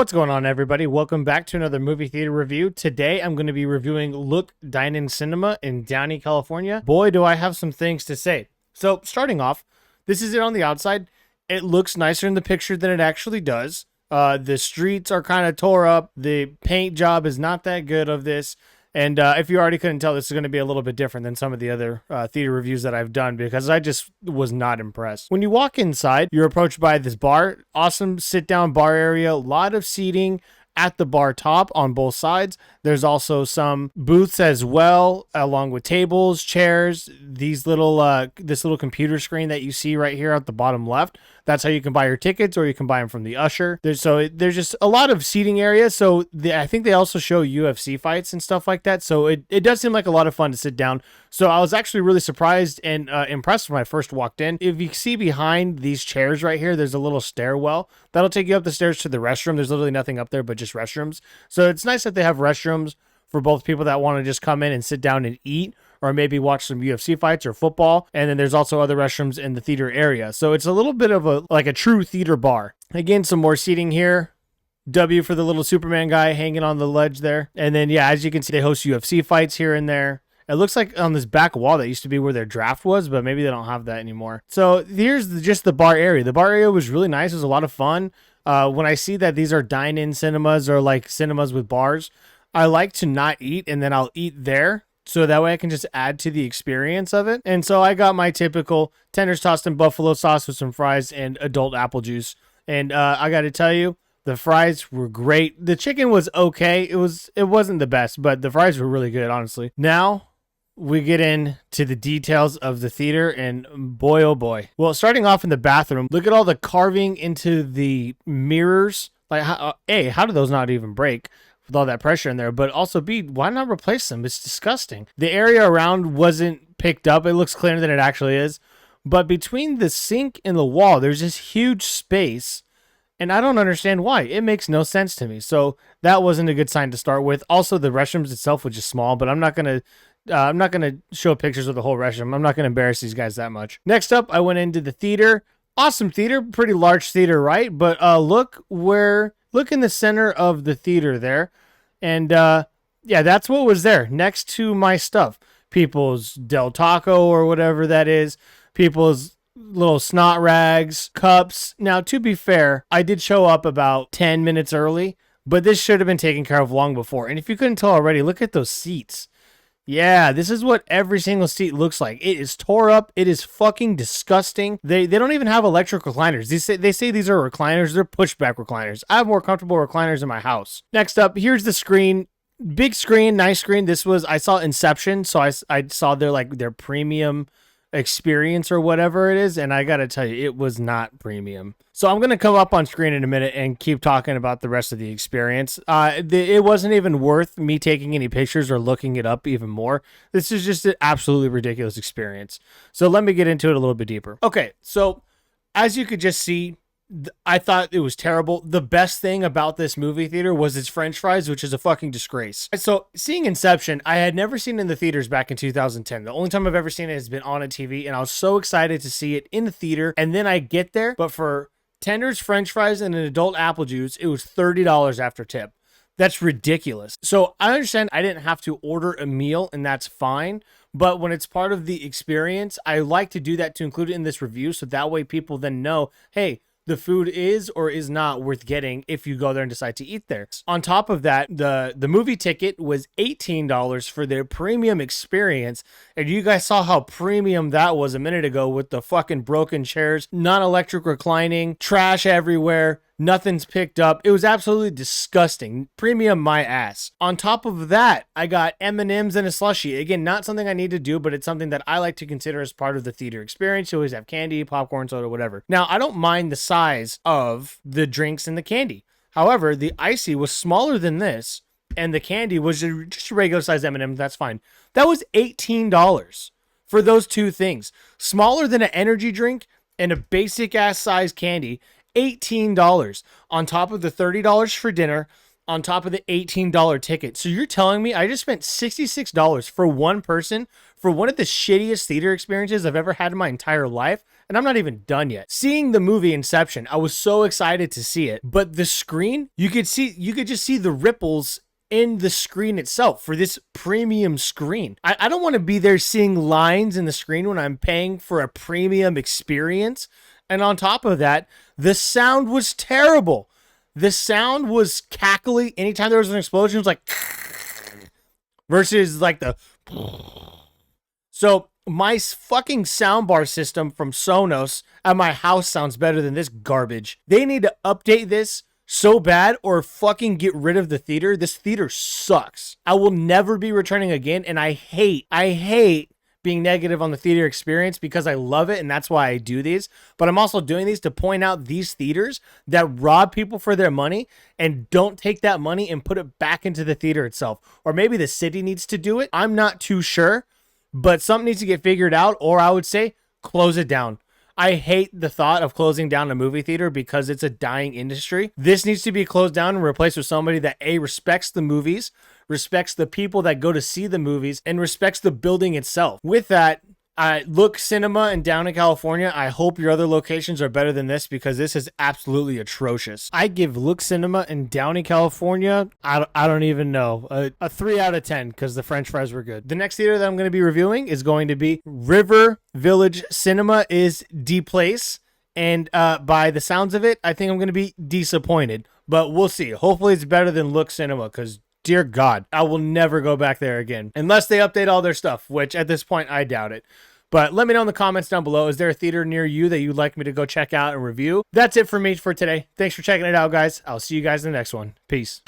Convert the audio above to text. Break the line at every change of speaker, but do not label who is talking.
What's going on, everybody? Welcome back to another movie theater review. Today, I'm going to be reviewing Look Dine-In Cinema in Downey, California. Boy, do I have some things to say. So, starting off, this is it on the outside. It looks nicer in the picture than it actually does. The streets are kind of tore up. The paint job is not that good of this. And if you already couldn't tell, this is going to be a little bit different than some of the other theater reviews that I've done because I just was not impressed. When you walk inside, you're approached by this bar. Awesome sit-down bar area. A lot of seating at the bar top on both sides. There's also some booths as well, along with tables, chairs, these little this little computer screen that you see right here at the bottom left. That's how you can buy your tickets, or you can buy them from the usher. There's just a lot of seating areas. So I think they also show UFC fights and stuff like that. So it does seem like a lot of fun to sit down. So I was actually really surprised and impressed when I first walked in. If you see behind these chairs right here, there's a little stairwell that'll take you up the stairs to the restroom. There's literally nothing up there but just restrooms. So it's nice that they have restrooms for both people that want to just come in and sit down and eat, or maybe watch some UFC fights or football. And then there's also other restrooms in the theater area. So it's a little bit of a true theater bar. Again, some more seating here. W for the little Superman guy hanging on the ledge there. And then, yeah, as you can see, they host UFC fights here and there. It looks like on this back wall that used to be where their draft was, but maybe they don't have that anymore. So here's just the bar area. The bar area was really nice. It was a lot of fun. When I see that these are dine-in cinemas or like cinemas with bars, I like to not eat and then I'll eat there. So that way I can just add to the experience of it. And so I got my typical tenders tossed in buffalo sauce with some fries and adult apple juice. And I got to tell you, the fries were great. The chicken was okay. It wasn't the best, but the fries were really good, honestly. Now we get into the details of the theater, and boy, oh boy. Well, starting off in the bathroom, look at all the carving into the mirrors. Like, how do those not even break with all that pressure in there? But also, B, why not replace them? It's disgusting. The area around wasn't picked up. It looks cleaner than it actually is. But between the sink and the wall, there's this huge space, and I don't understand why. It makes no sense to me. So that wasn't a good sign to start with. Also, the restrooms itself was just small, but I'm not going to show pictures of the whole restroom. I'm not going to embarrass these guys that much. Next up, I went into the theater. Awesome theater, pretty large theater, right? But look in the center of the theater there. And yeah, that's what was there next to my stuff. People's Del Taco or whatever that is. People's little snot rags, cups. Now, to be fair, I did show up about 10 minutes early, but this should have been taken care of long before. And if you couldn't tell already, look at those seats. Yeah, this is what every single seat looks like. It is tore up. It is fucking disgusting. They don't even have electric recliners. They say these are recliners. They're pushback recliners. I have more comfortable recliners in my house. Next up, here's the screen. Big screen, nice screen. I saw Inception, so I saw their premium experience or whatever it is, and I gotta tell you, it was not premium. So I'm gonna come up on screen in a minute and keep talking about the rest of the experience. It wasn't even worth me taking any pictures or looking it up even more. This is just an absolutely ridiculous experience. So let me get into it a little bit deeper. Okay, so as you could just see, I thought it was terrible. The best thing about this movie theater was its french fries, which is a fucking disgrace. So seeing Inception, I had never seen it in the theaters back in 2010. The only time I've ever seen it has been on a TV, and I was so excited to see it in the theater. And then I get there, but for tenders, french fries, and an adult apple juice, it was $30 after tip. That's ridiculous. So I understand I didn't have to order a meal, and that's fine. But when it's part of the experience, I like to do that to include it in this review, so that way people then know, hey, the food is or is not worth getting if you go there and decide to eat there. On top of that, the movie ticket was $18 for their premium experience. And you guys saw how premium that was a minute ago with the fucking broken chairs, non-electric reclining, trash everywhere. Nothing's picked up. It was absolutely disgusting. Premium my ass. On top of that, I got M&Ms and a slushie. Again, not something I need to do, but it's something that I like to consider as part of the theater experience. You always have candy, popcorn, soda, whatever. Now, I don't mind the size of the drinks and the candy. However, the icy was smaller than this, and the candy was just a regular size M&M. That's fine. That was $18 for those two things. Smaller than an energy drink and a basic ass size candy. $18 on top of the $30 for dinner, on top of the $18 ticket. So you're telling me I just spent $66 for one person for one of the shittiest theater experiences I've ever had in my entire life? and I'm not even done yet. Seeing the movie Inception, I was so excited to see it, but the screen, you could just see the ripples in the screen itself for this premium screen. I don't want to be there seeing lines in the screen when I'm paying for a premium experience. And on top of that, the sound was terrible. The sound was cackly. Anytime there was an explosion, it was like versus like the. So my fucking soundbar system from Sonos at my house sounds better than this garbage. They need to update this so bad or fucking get rid of the theater. This theater sucks. I will never be returning again, and I hate being negative on the theater experience because I love it and that's why I do these. But I'm also doing these to point out these theaters that rob people for their money and don't take that money and put it back into the theater itself. Or maybe the city needs to do it. I'm not too sure, but something needs to get figured out, or I would say close it down. I hate the thought of closing down a movie theater because it's a dying industry. This needs to be closed down and replaced with somebody that A, respects the movies, respects the people that go to see the movies, and respects the building itself. With that, Look Cinema in Downey, California. I hope your other locations are better than this because this is absolutely atrocious. I give Look Cinema in Downey, California, I don't even know, a 3 out of 10 because the French fries were good. The next theater that I'm going to be reviewing is going to be River Village Cinema is D-Place. And by the sounds of it, I think I'm going to be disappointed. But we'll see. Hopefully it's better than Look Cinema because dear God, I will never go back there again. Unless they update all their stuff, which at this point, I doubt it. But let me know in the comments down below. Is there a theater near you that you'd like me to go check out and review? That's it for me for today. Thanks for checking it out, guys. I'll see you guys in the next one. Peace.